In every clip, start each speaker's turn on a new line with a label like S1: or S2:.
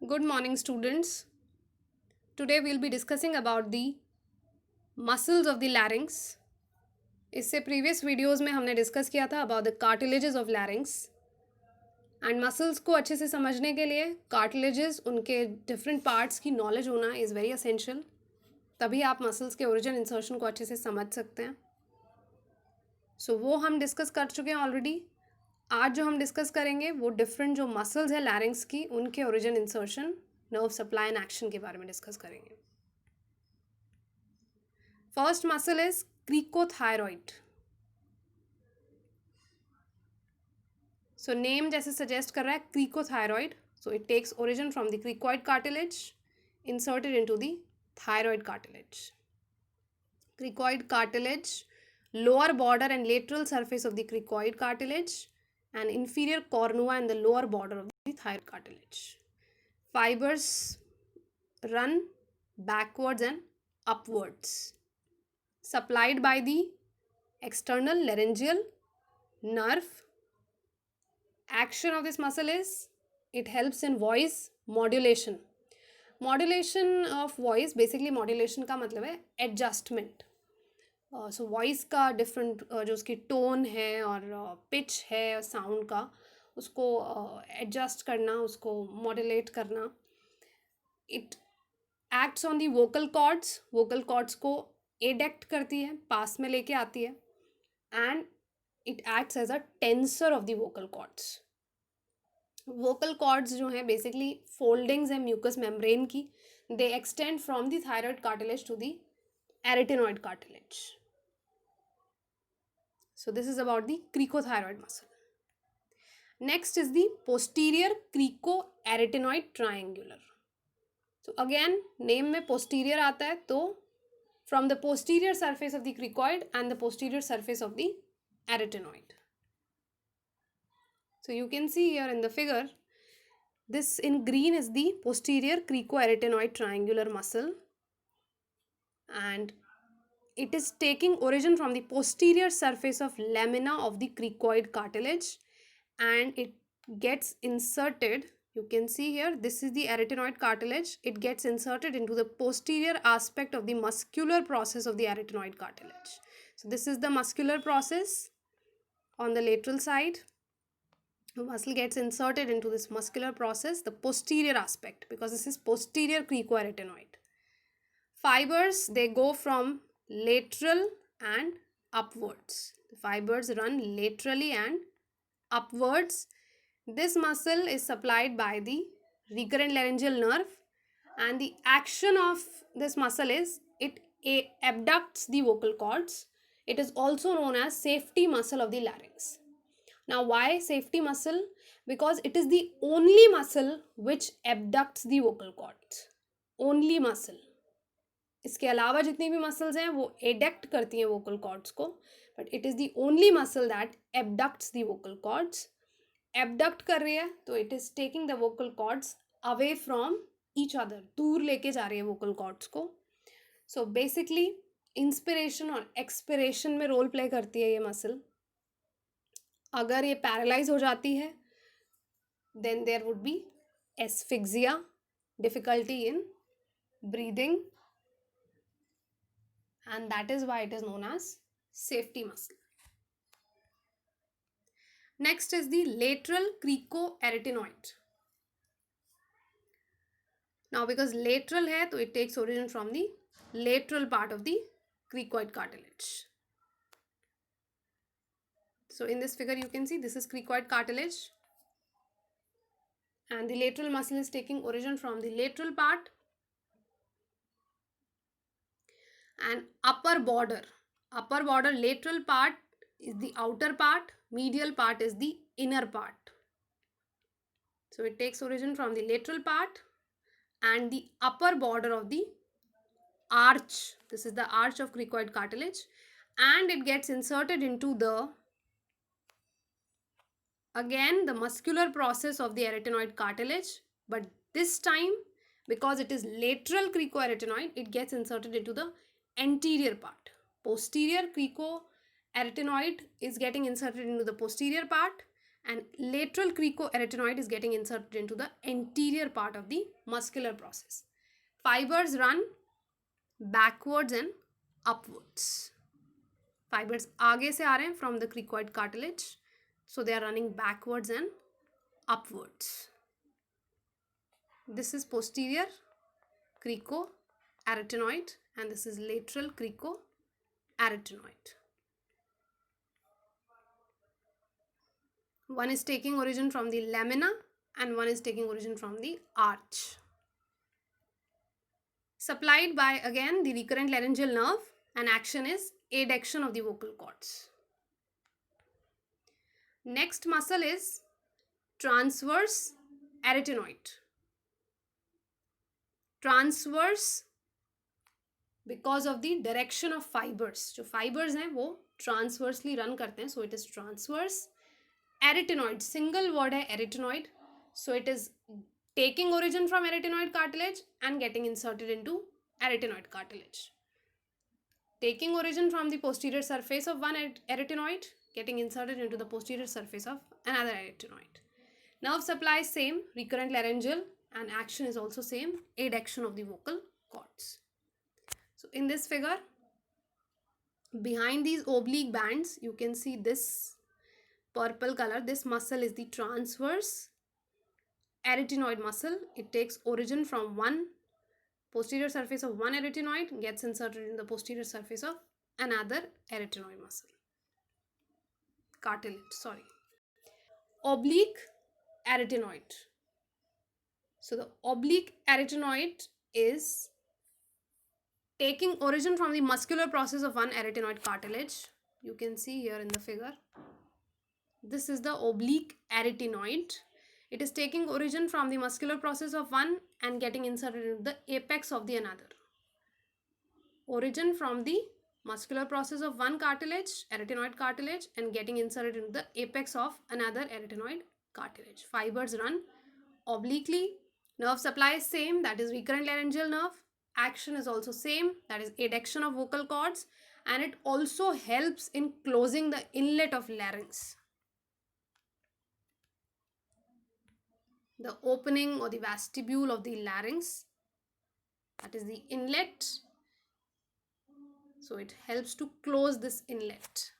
S1: Good morning, students. Today we'll be discussing about the muscles of the larynx. इससे previous videos में हमने discuss किया था about the cartilages of लैरिंग्स and muscles को अच्छे से समझने के लिए कार्टिलेजेस उनके डिफरेंट पार्ट्स की नॉलेज होना इज़ वेरी असेंशियल. तभी आप मसल्स के ओरिजिन इंसर्शन को अच्छे से समझ सकते हैं. वो हम डिस्कस कर चुके हैं ऑलरेडी. आज जो हम डिस्कस करेंगे वो डिफरेंट जो मसल्स है लैरिंग्स की उनके origin insertion nerve supply and action के बारे में डिस्कस करेंगे. First muscle is cricothyroid. So name जैसे सजेस्ट कर रहा है cricothyroid. So it takes origin from the cricoid cartilage inserted into the thyroid cartilage. Cricoid cartilage, lower border and lateral surface of the cricoid cartilage, and inferior cornua and the lower border of the thyroid cartilage. Fibers run backwards and upwards, supplied by the external laryngeal nerve. Action of this muscle is it helps in voice modulation. Modulation of voice, basically modulation का मतलब है adjustment. So voice का different जो उसकी tone है और pitch है sound का उसको एडजस्ट करना, उसको मॉड्यूलेट करना. It acts on the vocal cords. Vocal cords को एडेक्ट करती है, पास में लेके आती है. And it acts as a tensor of the vocal cords. Vocal cords जो हैं बेसिकली फोल्डिंग्स हैं म्यूकस मेम्ब्रेन की. They extend from the thyroid cartilage to the arytenoid cartilage. So this is about the cricothyroid muscle. Next is the posterior cricoarytenoid triangular. So again name में posterior आता है, तो from the posterior surface of the cricoid and the posterior surface of the arytenoid. So you can see here in the figure, this in green is the posterior cricoarytenoid triangular muscle, and it is taking origin from the posterior surface of lamina of the cricoid cartilage, and it gets inserted. You can see here, this is the arytenoid cartilage. It gets inserted into the posterior aspect of the muscular process of the arytenoid cartilage. So this is the muscular process on the lateral side. The muscle gets inserted into this muscular process, the posterior aspect, because this is posterior cricoarytenoid. Fibers, they go from lateral and upwards. The fibers run laterally and upwards. This muscle is supplied by the recurrent laryngeal nerve, and the action of this muscle is it abducts the vocal cords. It is also known as safety muscle of the larynx. Now why safety muscle? Because it is the only muscle which abducts the vocal cords. Only muscle. इसके अलावा जितनी भी muscles हैं वो adduct करती हैं vocal cords को, but it is the only muscle that abducts the vocal cords. Abduct कर रही है तो it is taking the vocal cords away from each other, दूर लेके जा रही है वोकल कॉर्ड्स को. सो बेसिकली इंस्पिरेशन और एक्सपिरेशन में रोल प्ले करती है ये मसल. अगर ये पैरालाइज हो जाती है then there would be asphyxia, difficulty in breathing, and that is why it is known as safety muscle. Next is the lateral cricoarytenoid. Now because lateral hai, so it takes origin from the lateral part of the cricoid cartilage. So in this figure you can see this is cricoid cartilage, and the lateral muscle is taking origin from the lateral part. And upper border, lateral part is the outer part, medial part is the inner part. So it takes origin from the lateral part and the upper border of the arch. This is the arch of cricoid cartilage, and it gets inserted into the again the muscular process of the arytenoid cartilage, but this time because it is lateral cricoarytenoid, it gets inserted into the anterior part. Posterior cricoarytenoid is getting inserted into the posterior part, and lateral cricoarytenoid is getting inserted into the anterior part of the muscular process. Fibers run backwards and upwards. Fibers आगे से आ रहे हैं from the cricoid cartilage, so they are running backwards and upwards. This is posterior cricoarytenoid and this is lateral cricoarytenoid. One is taking origin from the lamina and one is taking origin from the arch. Supplied by again the recurrent laryngeal nerve, and action is adduction of the vocal cords. Next muscle is transverse arytenoid. Transverse because of the direction of fibers. जो fibers हैं वो transversely run करते हैं, so it is transverse. Arytenoid, single word है arytenoid, so it is taking origin from arytenoid cartilage and getting inserted into arytenoid cartilage. Taking origin from the posterior surface of one arytenoid, getting inserted into the posterior surface of another arytenoid. Nerve supply is same, recurrent laryngeal, and action is also same, adduction of the vocal cords. So in this figure, behind these oblique bands, you can see this purple color. This muscle is the transverse arytenoid muscle. It takes origin from one posterior surface of one arytenoid, gets inserted in the posterior surface of another arytenoid muscle. Cartilage, sorry. Oblique arytenoid. So the oblique arytenoid is taking origin from the muscular process of one arytenoid cartilage. You can see here in the figure. This is the oblique arytenoid. It is taking origin from the muscular process of one and getting inserted into the apex of the another. Origin from the muscular process of one cartilage, arytenoid cartilage, and getting inserted into the apex of another arytenoid cartilage. Fibers run obliquely. Nerve supply is same, that is recurrent laryngeal nerve. Action is also same, that is adduction of vocal cords, and it also helps in closing the inlet of larynx. The opening or the vestibule of the larynx, that is the inlet. So it helps to close this inlet.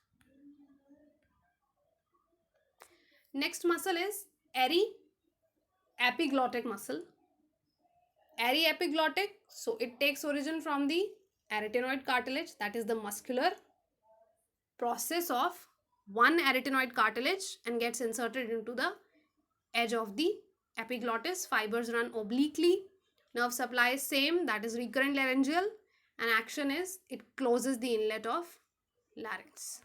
S1: Next muscle is aryepiglottic muscle. Aryepiglottic, so it takes origin from the arytenoid cartilage, that is the muscular process of one arytenoid cartilage, and gets inserted into the edge of the epiglottis. Fibers run obliquely. Nerve supply is same, that is recurrent laryngeal, and action is it closes the inlet of larynx.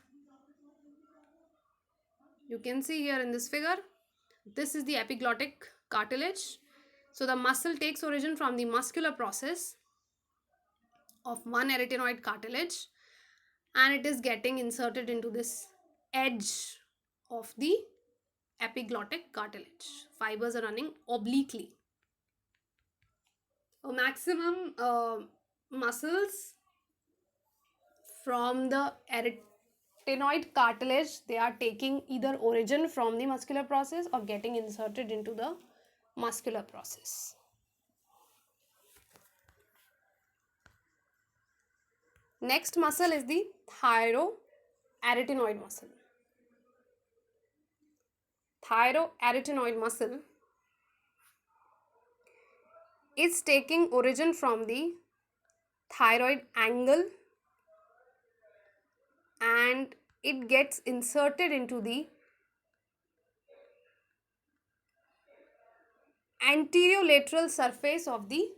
S1: You can see here in this figure, this is the epiglottic cartilage. So the muscle takes origin from the muscular process of one arytenoid cartilage and it is getting inserted into this edge of the epiglottic cartilage. Fibers are running obliquely. Maximum muscles from the arytenoid cartilage, they are taking either origin from the muscular process or getting inserted into the muscular process. Next muscle is the thyroarytenoid muscle. Thyroarytenoid muscle is taking origin from the thyroid angle and it gets inserted into the anterolateral surface of the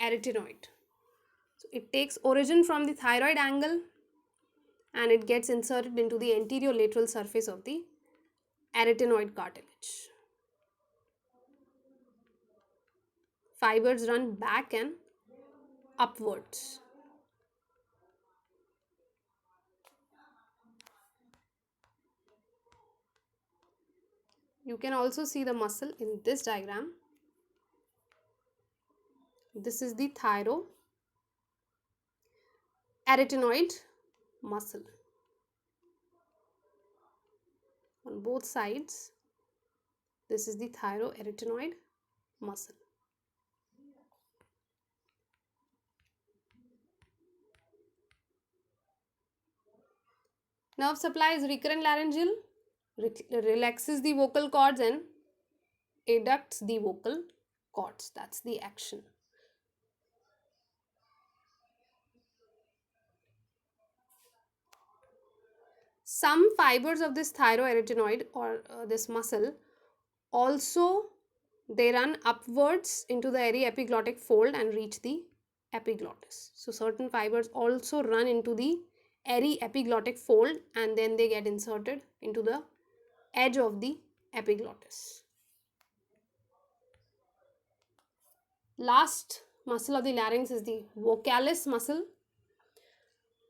S1: arytenoid. So it takes origin from the thyroid angle and it gets inserted into the anterolateral surface of the arytenoid cartilage. Fibers run back and upwards. You can also see the muscle in this diagram. This is the thyroarytenoid muscle. On both sides, This is the thyroarytenoid muscle. Nerve supply is recurrent laryngeal, relaxes the vocal cords and adducts the vocal cords. That's the action. Some fibers of this thyroarytenoid or this muscle also they run upwards into the aryepiglottic fold and reach the epiglottis. So certain fibers also run into the aryepiglottic fold and then they get inserted into the edge of the epiglottis. Last muscle of the larynx is the vocalis muscle,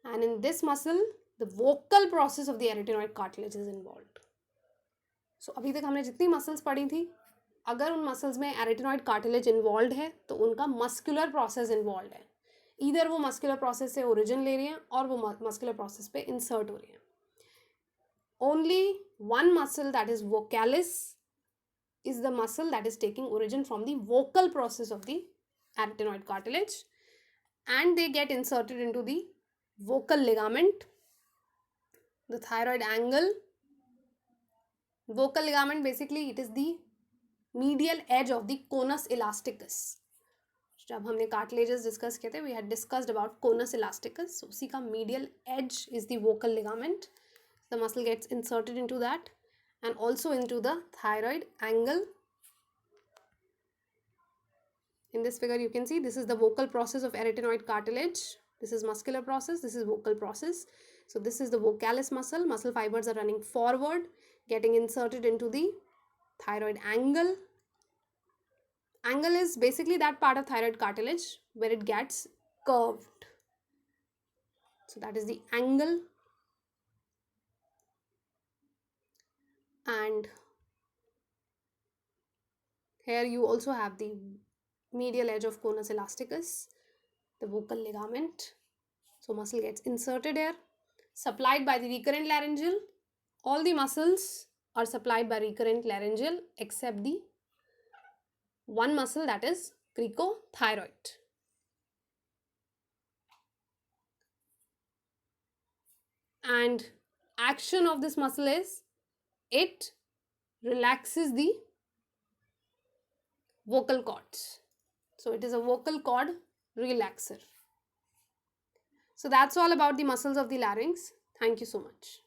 S1: and in this muscle the vocal process of the arytenoid cartilage is involved. So अभी तक हमने जितनी muscles पढ़ी थी, अगर उन muscles में एरिटेनॉइड cartilage involve है तो उनका मस्कुलर प्रोसेस इन्वॉल्व है. इधर वो मस्कुलर प्रोसेस से ओरिजिन ले रही हैं और वो मस्कुलर प्रोसेस पे इंसर्ट हो रही हैं. Only one muscle, that is vocalis, is the muscle that is taking origin from the vocal process of the arytenoid cartilage, and they get inserted into the vocal ligament, the thyroid angle. Vocal ligament, basically it is the medial edge of the conus elasticus. जब हमने cartilages discuss किए थे, we had discussed about conus elasticus. So उसी का medial edge is the vocal ligament. The muscle gets inserted into that and also into the thyroid angle. In this figure you can see this is the vocal process of arytenoid cartilage. This is muscular process, this is vocal process. So this is the vocalis muscle. Muscle fibers are running forward, getting inserted into the thyroid angle. Angle is basically that part of thyroid cartilage where it gets curved. So that is the angle. And here you also have the medial edge of conus elasticus, the vocal ligament. So muscle gets inserted here, supplied by the recurrent laryngeal. All the muscles are supplied by recurrent laryngeal except the one muscle, that is cricothyroid. And action of this muscle is it relaxes the vocal cords. So it is a vocal cord relaxer. So that's all about the muscles of the larynx. Thank you so much.